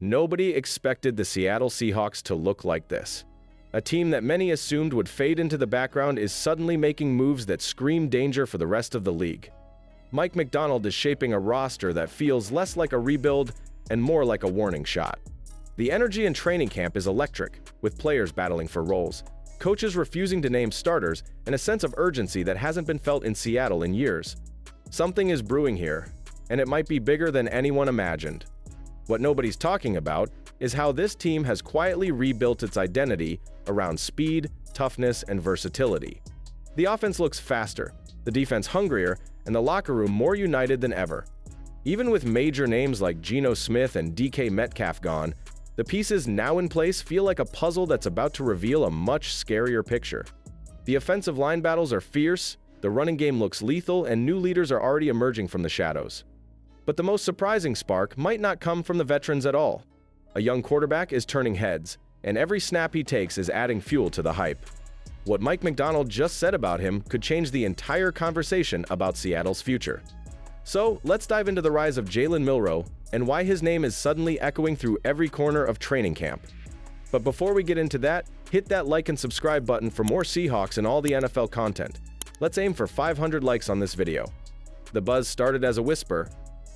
Nobody expected the Seattle Seahawks to look like this. A team that many assumed would fade into the background is suddenly making moves that scream danger for the rest of the league. Mike Macdonald is shaping a roster that feels less like a rebuild and more like a warning shot. The energy in training camp is electric, with players battling for roles, coaches refusing to name starters, and a sense of urgency that hasn't been felt in Seattle in years. Something is brewing here, and it might be bigger than anyone imagined. What nobody's talking about is how this team has quietly rebuilt its identity around speed, toughness, and versatility. The offense looks faster, the defense hungrier, and the locker room more united than ever. Even with major names like Geno Smith and DK Metcalf gone, the pieces now in place feel like a puzzle that's about to reveal a much scarier picture. The offensive line battles are fierce, the running game looks lethal, and new leaders are already emerging from the shadows. But the most surprising spark might not come from the veterans at all. A young quarterback is turning heads, and every snap he takes is adding fuel to the hype. What Mike Macdonald just said about him could change the entire conversation about Seattle's future. So, let's dive into the rise of Jaylen Milroe and why his name is suddenly echoing through every corner of training camp. But before we get into that, hit that like and subscribe button for more Seahawks and all the NFL content. Let's aim for 500 likes on this video. The buzz started as a whisper,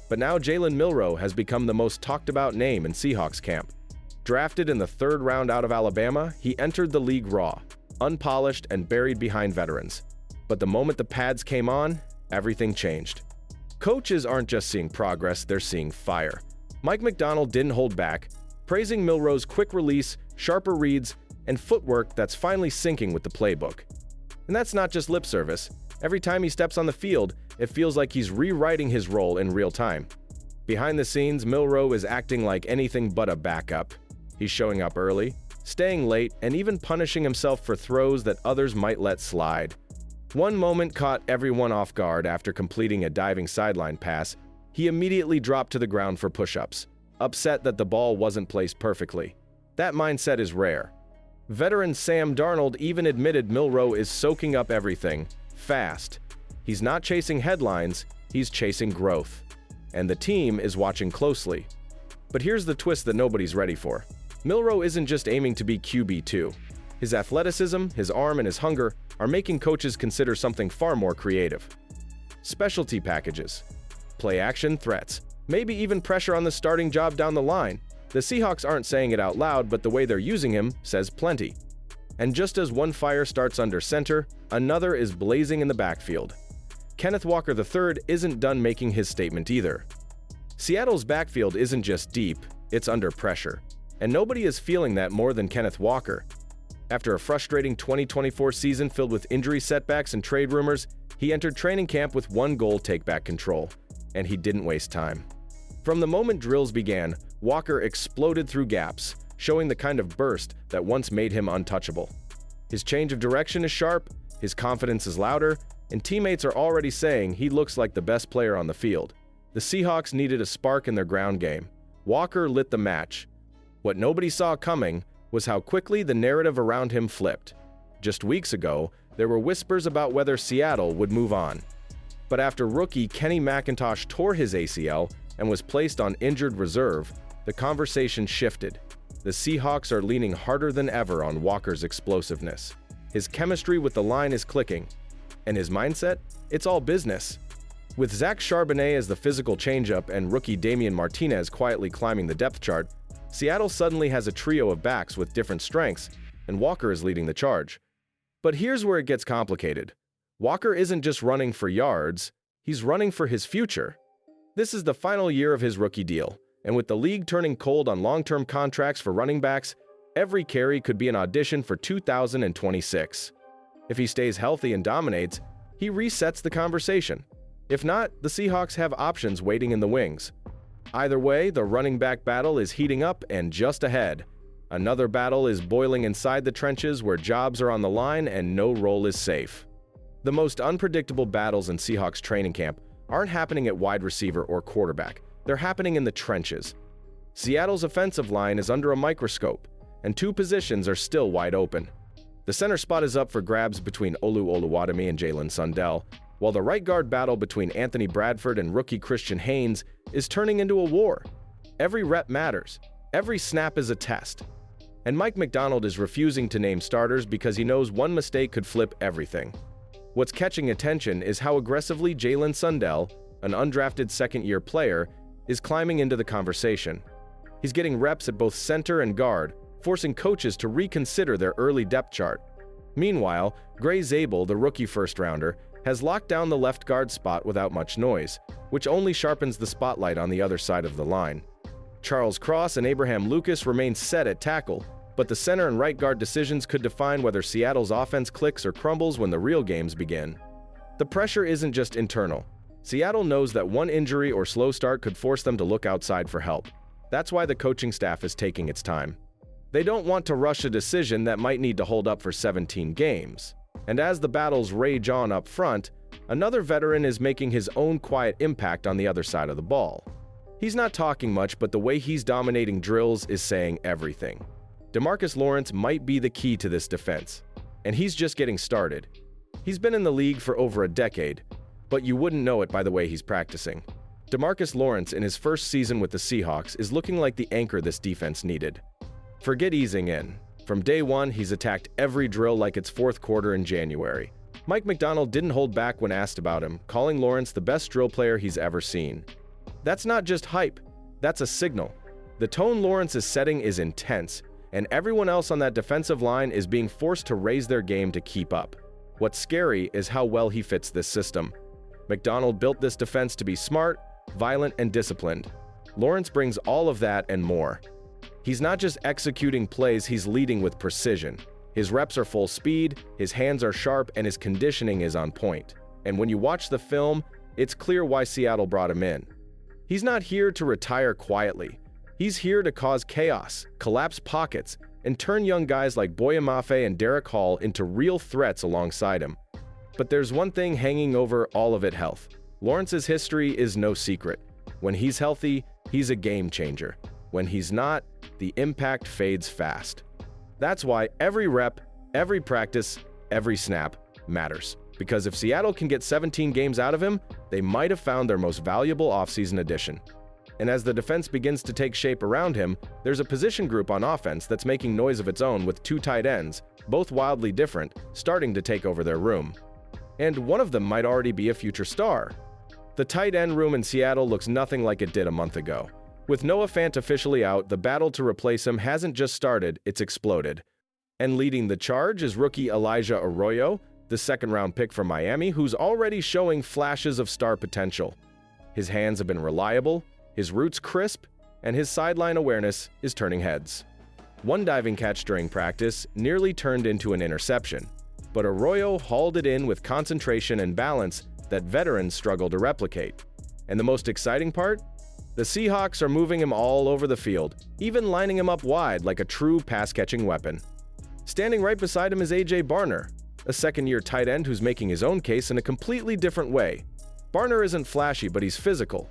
but now Jaylen Milroe has become the most talked about name in Seahawks camp. Drafted in the 3rd round out of Alabama, he entered the league raw, unpolished, and buried behind veterans. But the moment the pads came on, everything changed. Coaches aren't just seeing progress, they're seeing fire. Mike Macdonald didn't hold back, praising Milroe's quick release, sharper reads, and footwork that's finally syncing with the playbook. And that's not just lip service. Every time he steps on the field, it feels like he's rewriting his role in real time. Behind the scenes, Milroe is acting like anything but a backup. He's showing up early, staying late, and even punishing himself for throws that others might let slide. One moment caught everyone off guard after completing a diving sideline pass. He immediately dropped to the ground for push-ups, upset that the ball wasn't placed perfectly. That mindset is rare. Veteran Sam Darnold even admitted Milroe is soaking up everything, fast. He's not chasing headlines, he's chasing growth. And the team is watching closely. But here's the twist that nobody's ready for. Milroe isn't just aiming to be QB2. His athleticism, his arm, and his hunger are making coaches consider something far more creative. Specialty packages, play-action threats, maybe even pressure on the starting job down the line. The Seahawks aren't saying it out loud, but the way they're using him says plenty. And just as one fire starts under center, another is blazing in the backfield. Kenneth Walker III isn't done making his statement either. Seattle's backfield isn't just deep, it's under pressure. And nobody is feeling that more than Kenneth Walker. After a frustrating 2024 season filled with injury setbacks and trade rumors, he entered training camp with one goal: take back control. And he didn't waste time. From the moment drills began, Walker exploded through gaps, showing the kind of burst that once made him untouchable. His change of direction is sharp, his confidence is louder, and teammates are already saying he looks like the best player on the field. The Seahawks needed a spark in their ground game. Walker lit the match. What nobody saw coming was how quickly the narrative around him flipped. Just weeks ago, there were whispers about whether Seattle would move on. But after rookie Kenny McIntosh tore his ACL and was placed on injured reserve, the conversation shifted. The Seahawks are leaning harder than ever on Walker's explosiveness. His chemistry with the line is clicking. And his mindset? It's all business. With Zach Charbonnet as the physical changeup and rookie Damian Martinez quietly climbing the depth chart, Seattle suddenly has a trio of backs with different strengths, and Walker is leading the charge. But here's where it gets complicated. Walker isn't just running for yards, he's running for his future. This is the final year of his rookie deal, and with the league turning cold on long-term contracts for running backs, every carry could be an audition for 2026. If he stays healthy and dominates, he resets the conversation. If not, the Seahawks have options waiting in the wings. Either way, the running back battle is heating up and just ahead. Another battle is boiling inside the trenches where jobs are on the line and no role is safe. The most unpredictable battles in Seahawks training camp aren't happening at wide receiver or quarterback. They're happening in the trenches. Seattle's offensive line is under a microscope, and two positions are still wide open. The center spot is up for grabs between Olu Oluwadimi and Jalen Sundell, while the right guard battle between Anthony Bradford and rookie Christian Haynes is turning into a war. Every rep matters, Every snap is a test. And Mike Macdonald is refusing to name starters because he knows one mistake could flip everything. What's catching attention is how aggressively Jalen Sundell, an undrafted second-year player, is climbing into the conversation. He's getting reps at both center and guard, forcing coaches to reconsider their early depth chart. Meanwhile, Gray Zabel, the rookie first-rounder, has locked down the left guard spot without much noise, which only sharpens the spotlight on the other side of the line. Charles Cross and Abraham Lucas remain set at tackle, but the center and right guard decisions could define whether Seattle's offense clicks or crumbles when the real games begin. The pressure isn't just internal. Seattle knows that one injury or slow start could force them to look outside for help. That's why the coaching staff is taking its time. They don't want to rush a decision that might need to hold up for 17 games. And as the battles rage on up front, another veteran is making his own quiet impact on the other side of the ball. He's not talking much, but the way he's dominating drills is saying everything. Demarcus Lawrence might be the key to this defense, and he's just getting started. He's been in the league for over a decade, but you wouldn't know it by the way he's practicing. Demarcus Lawrence, in his first season with the Seahawks, is looking like the anchor this defense needed. Forget easing in. From day one, he's attacked every drill like it's fourth quarter in January. Mike Macdonald didn't hold back when asked about him, calling Lawrence the best drill player he's ever seen. That's not just hype, that's a signal. The tone Lawrence is setting is intense, and everyone else on that defensive line is being forced to raise their game to keep up. What's scary is how well he fits this system. Macdonald built this defense to be smart, violent, and disciplined. Lawrence brings all of that and more. He's not just executing plays, he's leading with precision. His reps are full speed, his hands are sharp, and his conditioning is on point. And when you watch the film, it's clear why Seattle brought him in. He's not here to retire quietly. He's here to cause chaos, collapse pockets, and turn young guys like Boye Mafe and Derek Hall into real threats alongside him. But there's one thing hanging over all of it: health. Lawrence's history is no secret. When he's healthy, he's a game changer. When he's not, the impact fades fast. That's why every rep, every practice, every snap matters. Because if Seattle can get 17 games out of him, they might have found their most valuable offseason addition. And as the defense begins to take shape around him, there's a position group on offense that's making noise of its own with two tight ends, both wildly different, starting to take over their room. And one of them might already be a future star. The tight end room in Seattle looks nothing like it did a month ago. With Noah Fant officially out, the battle to replace him hasn't just started, it's exploded. And leading the charge is rookie Elijah Arroyo, the second-round pick from Miami, who's already showing flashes of star potential. His hands have been reliable, his routes crisp, and his sideline awareness is turning heads. One diving catch during practice nearly turned into an interception, but Arroyo hauled it in with concentration and balance that veterans struggle to replicate. And the most exciting part? The Seahawks are moving him all over the field, even lining him up wide like a true pass-catching weapon. Standing right beside him is A.J. Barner, a second-year tight end who's making his own case in a completely different way. Barner isn't flashy, but he's physical.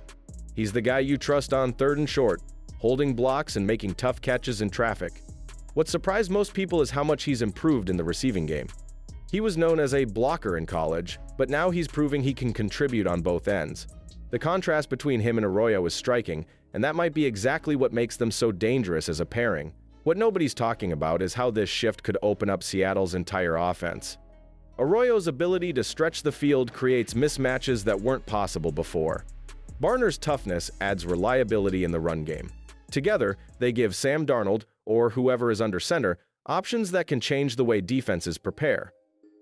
He's the guy you trust on third and short, holding blocks and making tough catches in traffic. What surprised most people is how much he's improved in the receiving game. He was known as a blocker in college, but now he's proving he can contribute on both ends. The contrast between him and Arroyo is striking, and that might be exactly what makes them so dangerous as a pairing. What nobody's talking about is how this shift could open up Seattle's entire offense. Arroyo's ability to stretch the field creates mismatches that weren't possible before. Barner's toughness adds reliability in the run game. Together, they give Sam Darnold, or whoever is under center, options that can change the way defenses prepare.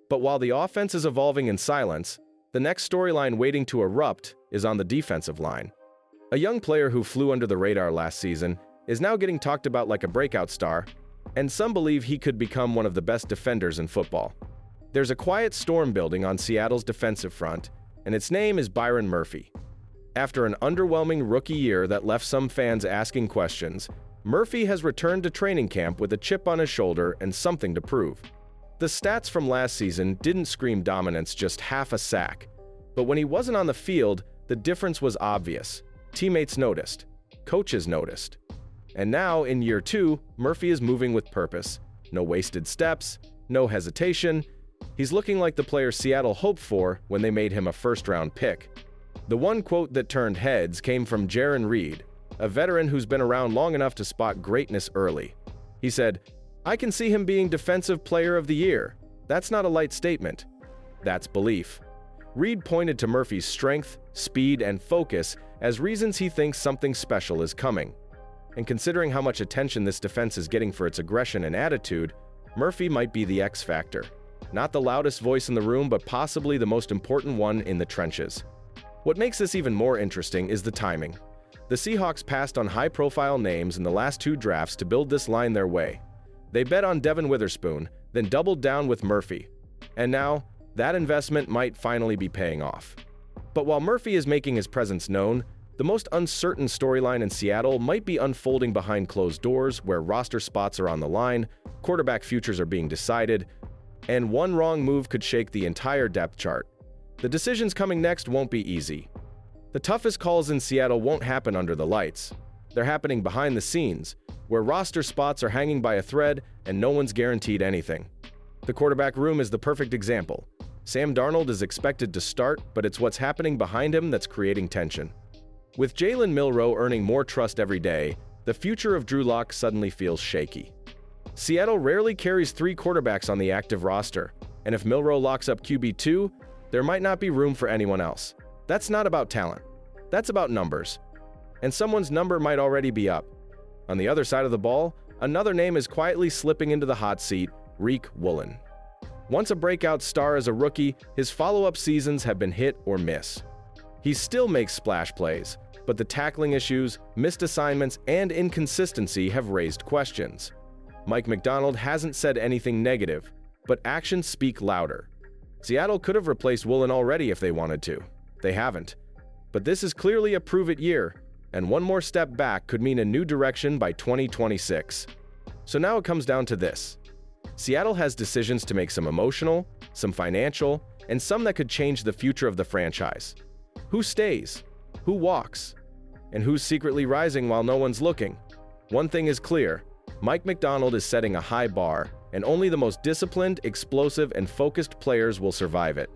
But while the offense is evolving in silence, the next storyline waiting to erupt is on the defensive line. A young player who flew under the radar last season is now getting talked about like a breakout star, and some believe he could become one of the best defenders in football. There's a quiet storm building on Seattle's defensive front, and its name is Byron Murphy. After an underwhelming rookie year that left some fans asking questions, Murphy has returned to training camp with a chip on his shoulder and something to prove. The stats from last season didn't scream dominance, just half a sack. But when he wasn't on the field, the difference was obvious. Teammates noticed. Coaches noticed. And now, in year 2, Murphy is moving with purpose. No wasted steps, no hesitation. He's looking like the player Seattle hoped for when they made him a first-round pick. The one quote that turned heads came from Jarran Reed, a veteran who's been around long enough to spot greatness early. He said, "I can see him being Defensive Player of the Year. That's not a light statement. That's belief." Reed pointed to Murphy's strength, speed, and focus as reasons he thinks something special is coming. And considering how much attention this defense is getting for its aggression and attitude, Murphy might be the X factor. Not the loudest voice in the room, but possibly the most important one in the trenches. What makes this even more interesting is the timing. The Seahawks passed on high-profile names in the last 2 drafts to build this line their way. They bet on Devin Witherspoon, then doubled down with Murphy. And now, that investment might finally be paying off. But while Murphy is making his presence known, the most uncertain storyline in Seattle might be unfolding behind closed doors, where roster spots are on the line, quarterback futures are being decided, and one wrong move could shake the entire depth chart. The decisions coming next won't be easy. The toughest calls in Seattle won't happen under the lights. They're happening behind the scenes, where roster spots are hanging by a thread and no one's guaranteed anything. The quarterback room is the perfect example. Sam Darnold is expected to start, but it's what's happening behind him that's creating tension. With Jaylen Milroe earning more trust every day, the future of Drew Lock suddenly feels shaky. Seattle rarely carries 3 quarterbacks on the active roster, and if Milroe locks up QB2, there might not be room for anyone else. That's not about talent. That's about numbers. And someone's number might already be up. On the other side of the ball, another name is quietly slipping into the hot seat, Riq Woolen. Once a breakout star as a rookie, his follow-up seasons have been hit or miss. He still makes splash plays, but the tackling issues, missed assignments, and inconsistency have raised questions. Mike Macdonald hasn't said anything negative, but actions speak louder. Seattle could have replaced Woolen already if they wanted to. They haven't. But this is clearly a prove-it year, and one more step back could mean a new direction by 2026. So now it comes down to this. Seattle has decisions to make, some emotional, some financial, and some that could change the future of the franchise. Who stays? Who walks? And who's secretly rising while no one's looking? One thing is clear. Mike Macdonald is setting a high bar, and only the most disciplined, explosive, and focused players will survive it.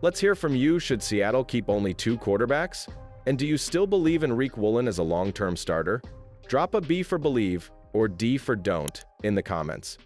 Let's hear from you. Should Seattle keep only 2 quarterbacks? And do you still believe in Riq Woolen as a long-term starter? Drop a B for believe or D for don't in the comments.